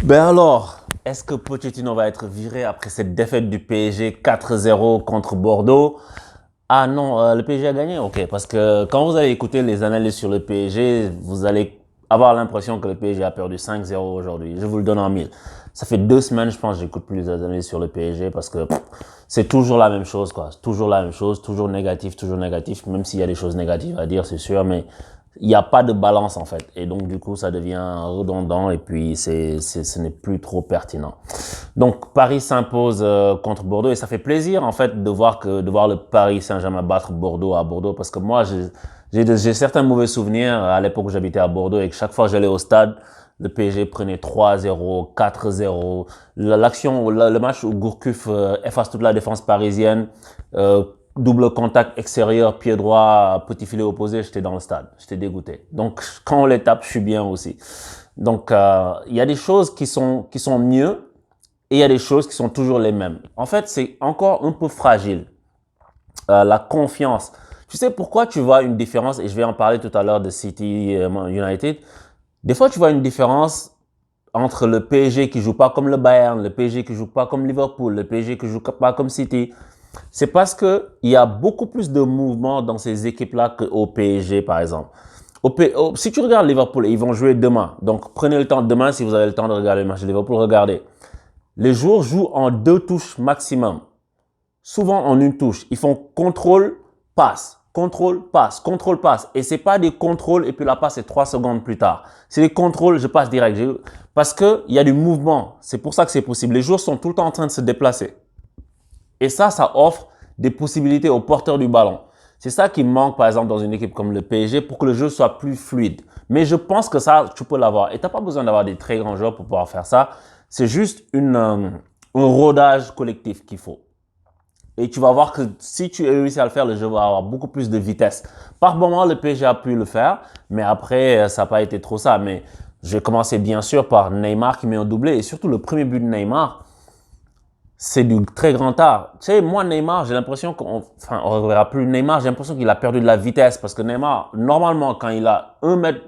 Ben alors, est-ce que Pochettino va être viré après cette défaite du PSG 4-0 contre Bordeaux? Ah non, le PSG a gagné, ok. Parce que quand vous allez écouter les analyses sur le PSG, vous allez avoir l'impression que le PSG a perdu 5-0 aujourd'hui. Je vous le donne en mille. Ça fait 2 semaines, je pense, que j'écoute plus les analyses sur le PSG parce que c'est toujours la même chose, quoi. C'est toujours la même chose, toujours négatif, même s'il y a des choses négatives à dire, c'est sûr, mais il n'y a pas de balance en fait. Et donc du coup, ça devient redondant et puis ce n'est plus trop pertinent. Donc Paris s'impose contre Bordeaux et ça fait plaisir en fait de voir le Paris Saint-Germain battre Bordeaux à Bordeaux parce que moi j'ai certains mauvais souvenirs à l'époque où j'habitais à Bordeaux et que chaque fois que j'allais au stade, le PSG prenait 3-0, 4-0. L'action, le match où Gourcuff efface toute la défense parisienne, euh, double contact extérieur, pied droit, petit filet opposé, j'étais dans le stade. J'étais dégoûté. Donc, quand on les tape, je suis bien aussi. Donc, il y a des choses qui sont mieux et il y a des choses qui sont toujours les mêmes. En fait, c'est encore un peu fragile. La confiance. Tu sais pourquoi tu vois une différence, et je vais en parler tout à l'heure de City United. Des fois, tu vois une différence entre le PSG qui joue pas comme le Bayern, le PSG qui joue pas comme Liverpool, le PSG qui joue pas comme City. C'est parce que il y a beaucoup plus de mouvements dans ces équipes-là qu'au PSG, par exemple. Si tu regardes Liverpool, ils vont jouer demain. Donc, prenez le temps demain, si vous avez le temps de regarder le match de Liverpool, regardez. Les joueurs jouent en 2 touches maximum. Souvent en une touche. Ils font contrôle, passe, contrôle, passe, contrôle, passe. Et c'est pas des contrôles et puis la passe est 3 secondes plus tard. C'est des contrôles, je passe direct. Parce qu'il y a du mouvement. C'est pour ça que c'est possible. Les joueurs sont tout le temps en train de se déplacer. Et ça offre des possibilités aux porteurs du ballon. C'est ça qui manque, par exemple, dans une équipe comme le PSG pour que le jeu soit plus fluide. Mais je pense que ça, tu peux l'avoir. Et tu n'as pas besoin d'avoir des très grands joueurs pour pouvoir faire ça. C'est juste un rodage collectif qu'il faut. Et tu vas voir que si tu réussis à le faire, le jeu va avoir beaucoup plus de vitesse. Par moment, le PSG a pu le faire, mais après, ça n'a pas été trop ça. Mais je vais commencer bien sûr par Neymar qui met un doublé. Et surtout, le premier but de Neymar, c'est du très grand art. Tu sais, moi, Neymar, j'ai l'impression on reverra plus Neymar, j'ai l'impression qu'il a perdu de la vitesse parce que Neymar, normalement, quand il a 1 mètre,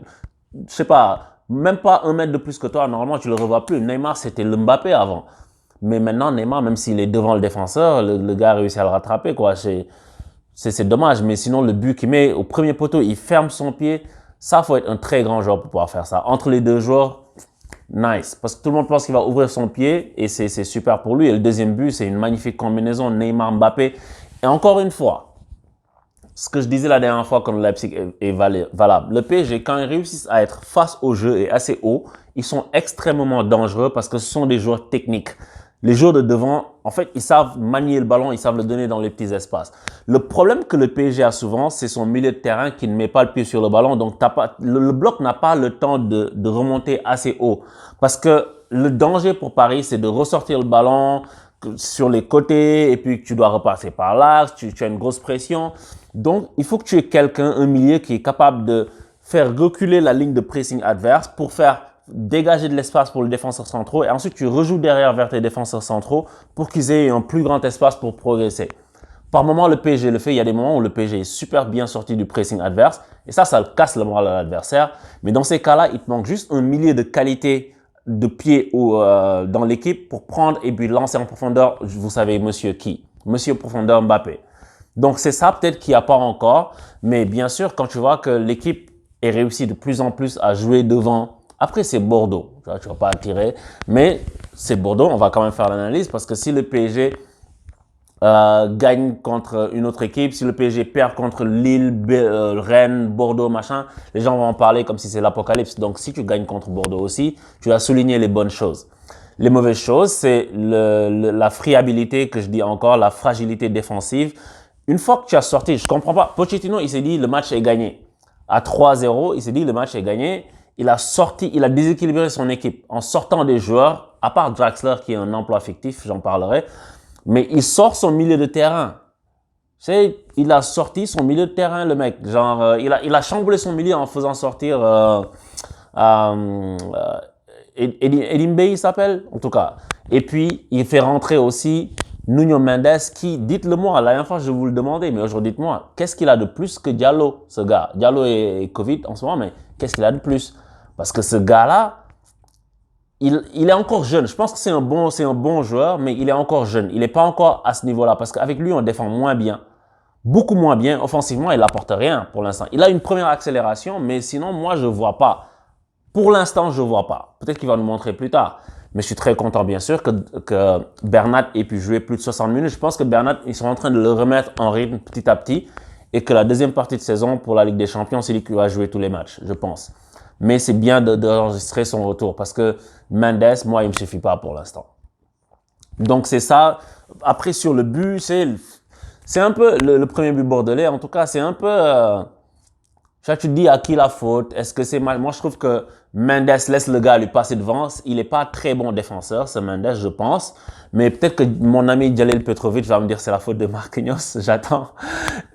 je sais pas, même pas 1 mètre de plus que toi, normalement, tu le revois plus. Neymar, c'était le Mbappé avant. Mais maintenant, Neymar, même s'il est devant le défenseur, le gars a réussi à le rattraper, quoi. C'est dommage. Mais sinon, le but qu'il met au premier poteau, il ferme son pied. Ça, faut être un très grand joueur pour pouvoir faire ça. Entre les deux joueurs, nice. Parce que tout le monde pense qu'il va ouvrir son pied et c'est super pour lui. Et le deuxième but, c'est une magnifique combinaison Neymar-Mbappé. Et encore une fois, ce que je disais la dernière fois contre Leipzig est valable. Le PSG, quand ils réussissent à être face au jeu et assez haut, ils sont extrêmement dangereux parce que ce sont des joueurs techniques. Les joueurs de devant, en fait, ils savent manier le ballon, ils savent le donner dans les petits espaces. Le problème que le PSG a souvent, c'est son milieu de terrain qui ne met pas le pied sur le ballon. Donc, le bloc n'a pas le temps de remonter assez haut. Parce que le danger pour Paris, c'est de ressortir le ballon sur les côtés et puis tu dois repasser par là, tu as une grosse pression. Donc, il faut que tu aies quelqu'un, un milieu qui est capable de faire reculer la ligne de pressing adverse pour faire dégager de l'espace pour les défenseurs centraux et ensuite tu rejoues derrière vers tes défenseurs centraux pour qu'ils aient un plus grand espace pour progresser. Par moment, le PSG le fait. Il y a des moments où le PSG est super bien sorti du pressing adverse et ça casse le moral à l'adversaire. Mais dans ces cas-là, il te manque juste un milieu de qualité de pied dans l'équipe pour prendre et puis lancer en profondeur, vous savez, monsieur qui? Monsieur profondeur Mbappé. Donc, c'est ça peut-être qu'il n'y a pas encore. Mais bien sûr, quand tu vois que l'équipe est réussie de plus en plus à jouer devant. Après, c'est Bordeaux. Tu ne vas pas attirer. Mais c'est Bordeaux. On va quand même faire l'analyse parce que si le PSG gagne contre une autre équipe, si le PSG perd contre Lille, Rennes, Bordeaux, machin, les gens vont en parler comme si c'est l'apocalypse. Donc, si tu gagnes contre Bordeaux aussi, tu as souligné les bonnes choses. Les mauvaises choses, c'est la friabilité que je dis encore, la fragilité défensive. Une fois que tu as sorti, je comprends pas. Pochettino, il s'est dit le match est gagné. À 3-0, il s'est dit le match est gagné. Il a déséquilibré son équipe en sortant des joueurs, à part Draxler qui est un emploi fictif, j'en parlerai. Mais il sort son milieu de terrain. Tu sais, il a sorti son milieu de terrain, le mec. Genre, il a chamboulé son milieu en faisant sortir Edimbe, il s'appelle, en tout cas. Et puis, il fait rentrer aussi Nuno Mendes qui, dites-le moi, la dernière fois je vous le demandais, mais aujourd'hui dites-moi, qu'est-ce qu'il a de plus que Diallo, ce gars? Diallo est Covid en ce moment, mais qu'est-ce qu'il a de plus? Parce que ce gars-là, il est encore jeune. Je pense que c'est un bon joueur, mais il est encore jeune. Il n'est pas encore à ce niveau-là parce qu'avec lui, on défend moins bien. Beaucoup moins bien. Offensivement, il n'apporte rien pour l'instant. Il a une première accélération, mais sinon, moi, je ne vois pas. Pour l'instant, je ne vois pas. Peut-être qu'il va nous montrer plus tard. Mais je suis très content, bien sûr, que Bernat ait pu jouer plus de 60 minutes. Je pense que Bernat, ils sont en train de le remettre en rythme petit à petit et que la deuxième partie de saison pour la Ligue des Champions, c'est lui qui va jouer tous les matchs, je pense. Mais c'est bien d'enregistrer son retour parce que Mendes, moi, il me suffit pas pour l'instant. Donc, c'est ça. Après, sur le but, c'est un peu le premier but bordelais. En tout cas, c'est un peu... tu te dis à qui la faute? Est-ce que c'est mal? Moi, je trouve que Mendes laisse le gars lui passer devant. Il n'est pas très bon défenseur, ce Mendes, je pense. Mais peut-être que mon ami Djalil Petrovic va me dire c'est la faute de Marquinhos. J'attends.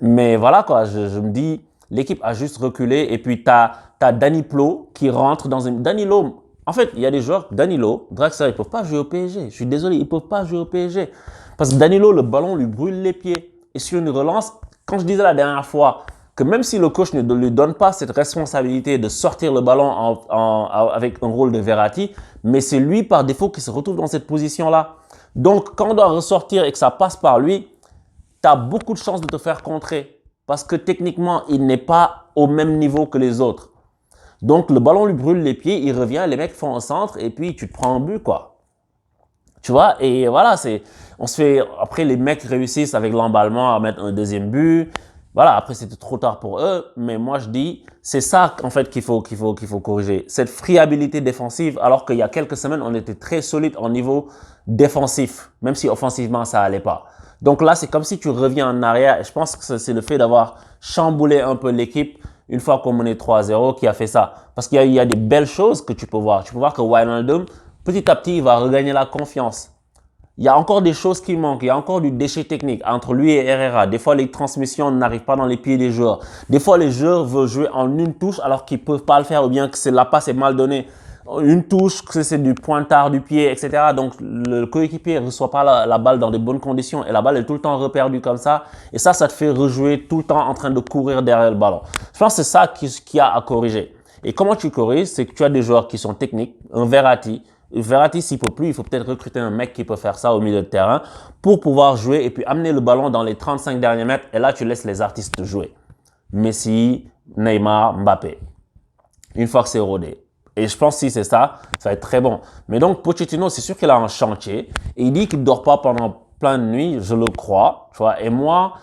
Mais voilà, quoi. Je me dis, l'équipe a juste reculé. Et puis, t'as Danilo qui rentre dans une... Danilo, en fait, il y a des joueurs, Danilo, Draxler, ils ne peuvent pas jouer au PSG. Je suis désolé, ils ne peuvent pas jouer au PSG. Parce que Danilo, le ballon lui brûle les pieds. Et sur une relance, quand je disais la dernière fois, que même si le coach ne lui donne pas cette responsabilité de sortir le ballon avec un rôle de Verratti, mais c'est lui par défaut qui se retrouve dans cette position-là. Donc, quand on doit ressortir et que ça passe par lui, tu as beaucoup de chances de te faire contrer parce que techniquement, il n'est pas au même niveau que les autres. Donc, le ballon lui brûle les pieds, il revient, les mecs font un centre et puis tu te prends un but, quoi. Tu vois, et voilà, après les mecs réussissent avec l'emballement à mettre un deuxième but. Voilà, après c'était trop tard pour eux, mais moi je dis, c'est ça en fait qu'il faut corriger. Cette friabilité défensive, alors qu'il y a quelques semaines, on était très solide en niveau défensif, même si offensivement ça allait pas. Donc là, c'est comme si tu reviens en arrière, et je pense que c'est le fait d'avoir chamboulé un peu l'équipe une fois qu'on menait 3-0 qui a fait ça. Parce qu'il y a des belles choses que tu peux voir. Tu peux voir que Wijnaldum, petit à petit, il va regagner la confiance. Il y a encore des choses qui manquent. Il y a encore du déchet technique entre lui et Herrera. Des fois, les transmissions n'arrivent pas dans les pieds des joueurs. Des fois, les joueurs veulent jouer en une touche alors qu'ils ne peuvent pas le faire ou bien que la passe est mal donnée. Une touche, que c'est du pointard du pied, etc. Donc, le coéquipier ne reçoit pas la balle dans de bonnes conditions et la balle est tout le temps reperdue comme ça. Et ça te fait rejouer tout le temps en train de courir derrière le ballon. Je pense que c'est ça qu'il y a à corriger. Et comment tu corriges? C'est que tu as des joueurs qui sont techniques, un Verratti. Verratti, s'il ne peut plus, il faut peut-être recruter un mec qui peut faire ça au milieu de terrain pour pouvoir jouer et puis amener le ballon dans les 35 derniers mètres. Et là, tu laisses les artistes jouer. Messi, Neymar, Mbappé. Une fois que c'est rodé. Et je pense que si c'est ça, ça va être très bon. Mais donc, Pochettino, c'est sûr qu'il a un chantier. Et il dit qu'il ne dort pas pendant plein de nuits. Je le crois. Tu vois. Et moi,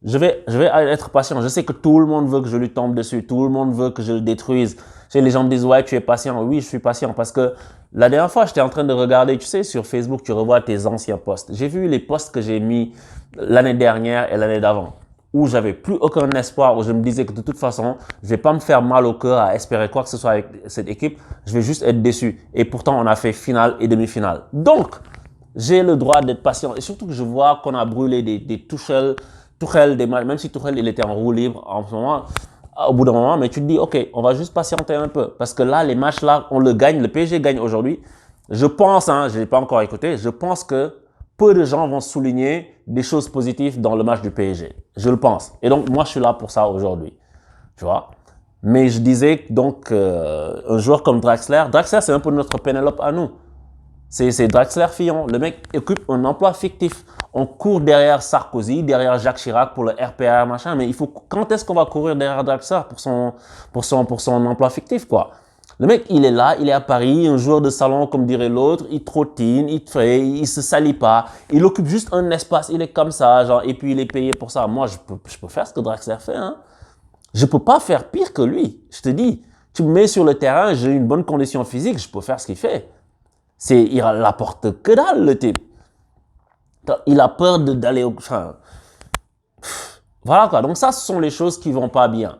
je vais être patient. Je sais que tout le monde veut que je lui tombe dessus. Tout le monde veut que je le détruise. Tu sais, les gens me disent, ouais, tu es patient. Oui, je suis patient parce que la dernière fois, j'étais en train de regarder, tu sais, sur Facebook, tu revois tes anciens posts. J'ai vu les posts que j'ai mis l'année dernière et l'année d'avant, où j'avais plus aucun espoir, où je me disais que de toute façon, je vais pas me faire mal au cœur à espérer quoi que ce soit avec cette équipe. Je vais juste être déçu. Et pourtant, on a fait finale et demi-finale. Donc, j'ai le droit d'être patient. Et surtout que je vois qu'on a brûlé des Tuchel, des matchs, même si Tuchel, il était en roue libre en ce moment, au bout d'un moment, mais tu te dis, OK, on va juste patienter un peu. Parce que là, les matchs là, on le gagne, le PSG gagne aujourd'hui. Je pense, je ne l'ai pas encore écouté, je pense que peu de gens vont souligner des choses positives dans le match du PSG. Je le pense. Et donc, moi, je suis là pour ça aujourd'hui. Tu vois? Mais je disais donc, un joueur comme Draxler, c'est un peu notre Pénélope à nous. C'est Draxler Fillon. Le mec occupe un emploi fictif. On court derrière Sarkozy, derrière Jacques Chirac pour le RPR, machin. Mais quand est-ce qu'on va courir derrière Draxler pour son emploi fictif, quoi? Le mec, il est là, il est à Paris, un joueur de salon, comme dirait l'autre. Il trottine, il se salit pas. Il occupe juste un espace. Il est comme ça, genre, et puis il est payé pour ça. Moi, je peux faire ce que Draxler fait, hein. Je peux pas faire pire que lui. Je te dis, tu me mets sur le terrain, j'ai une bonne condition physique, je peux faire ce qu'il fait. Il apporte que dalle, le type. Il a peur d'aller au... Enfin, voilà quoi. Donc ça, ce sont les choses qui vont pas bien.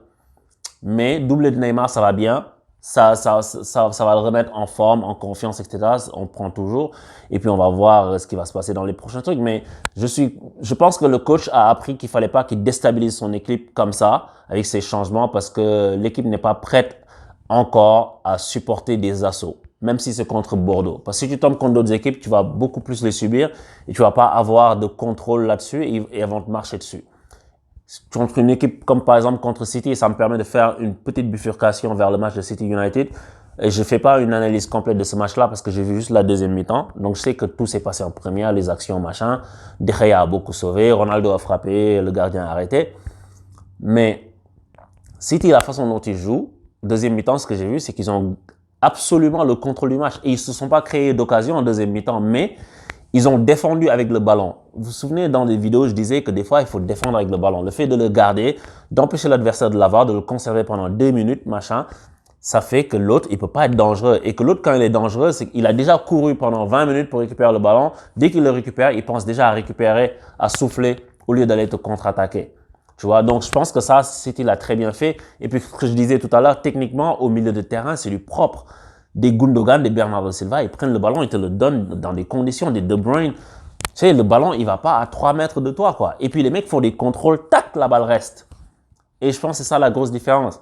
Mais doublé de Neymar, ça va bien. Ça va le remettre en forme, en confiance, etc. On prend toujours. Et puis, on va voir ce qui va se passer dans les prochains trucs. Mais je pense que le coach a appris qu'il fallait pas qu'il déstabilise son équipe comme ça, avec ses changements, parce que l'équipe n'est pas prête encore à supporter des assauts, même si c'est contre Bordeaux. Parce que si tu tombes contre d'autres équipes, tu vas beaucoup plus les subir et tu vas pas avoir de contrôle là-dessus et elles vont te marcher dessus. Contre une équipe comme par exemple contre City, ça me permet de faire une petite bifurcation vers le match de City United. Et je fais pas une analyse complète de ce match-là parce que j'ai vu juste la deuxième mi-temps. Donc, je sais que tout s'est passé en première, les actions, machin. De Gea a beaucoup sauvé, Ronaldo a frappé, le gardien a arrêté. Mais City, la façon dont ils jouent, deuxième mi-temps, ce que j'ai vu, c'est qu'ils ont absolument le contrôle du match. Et ils se sont pas créés d'occasion en deuxième mi-temps, mais ils ont défendu avec le ballon. Vous vous souvenez, dans les vidéos, je disais que des fois, il faut défendre avec le ballon. Le fait de le garder, d'empêcher l'adversaire de l'avoir, de le conserver pendant 2 minutes, machin, ça fait que l'autre, il peut pas être dangereux. Et que l'autre, quand il est dangereux, c'est qu'il a déjà couru pendant 20 minutes pour récupérer le ballon. Dès qu'il le récupère, il pense déjà à récupérer, à souffler, au lieu d'aller te contre-attaquer. Tu vois, donc je pense que ça, City l'a très bien fait. Et puis, ce que je disais tout à l'heure, techniquement, au milieu de terrain, c'est du propre. Des Gundogan, des Bernardo Silva, ils prennent le ballon, ils te le donnent dans des conditions, des De Bruyne. Tu sais, le ballon, il va pas à 3 mètres de toi, quoi. Et puis, les mecs font des contrôles, tac, la balle reste. Et je pense que c'est ça la grosse différence.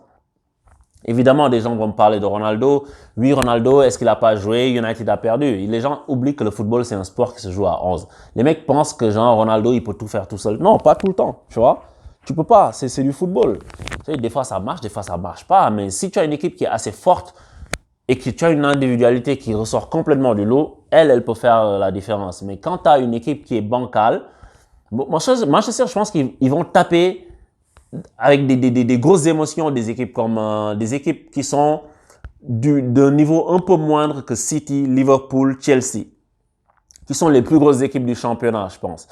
Évidemment, des gens vont me parler de Ronaldo. Oui, Ronaldo, est-ce qu'il a pas joué? United a perdu. Les gens oublient que le football, c'est un sport qui se joue à 11. Les mecs pensent que genre Ronaldo, il peut tout faire tout seul. Non, pas tout le temps, tu vois. Tu peux pas, c'est du football. Tu sais, des fois ça marche, des fois ça marche pas. Mais si tu as une équipe qui est assez forte et que tu as une individualité qui ressort complètement du lot, elle peut faire la différence. Mais quand tu as une équipe qui est bancale, Manchester, je pense qu'ils vont taper avec des grosses émotions des équipes comme des équipes qui sont d'un niveau un peu moindre que City, Liverpool, Chelsea, qui sont les plus grosses équipes du championnat, je pense.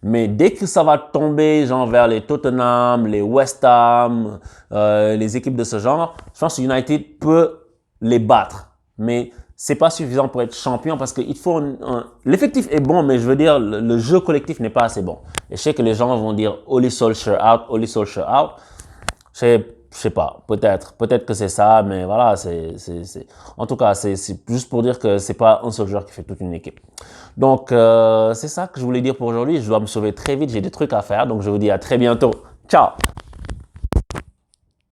Mais dès que ça va tomber genre vers les Tottenham, les West Ham, les équipes de ce genre, je pense que United peut les battre. Mais c'est pas suffisant pour être champion parce qu'il faut l'effectif est bon, mais je veux dire, le jeu collectif n'est pas assez bon. Et je sais que les gens vont dire Ole Solskjaer out, Ole Solskjaer out. Je sais pas, peut-être que c'est ça, mais voilà, en tout cas, c'est juste pour dire que c'est pas un seul joueur qui fait toute une équipe. Donc, c'est ça que je voulais dire pour aujourd'hui. Je dois me sauver très vite, j'ai des trucs à faire, donc je vous dis à très bientôt. Ciao!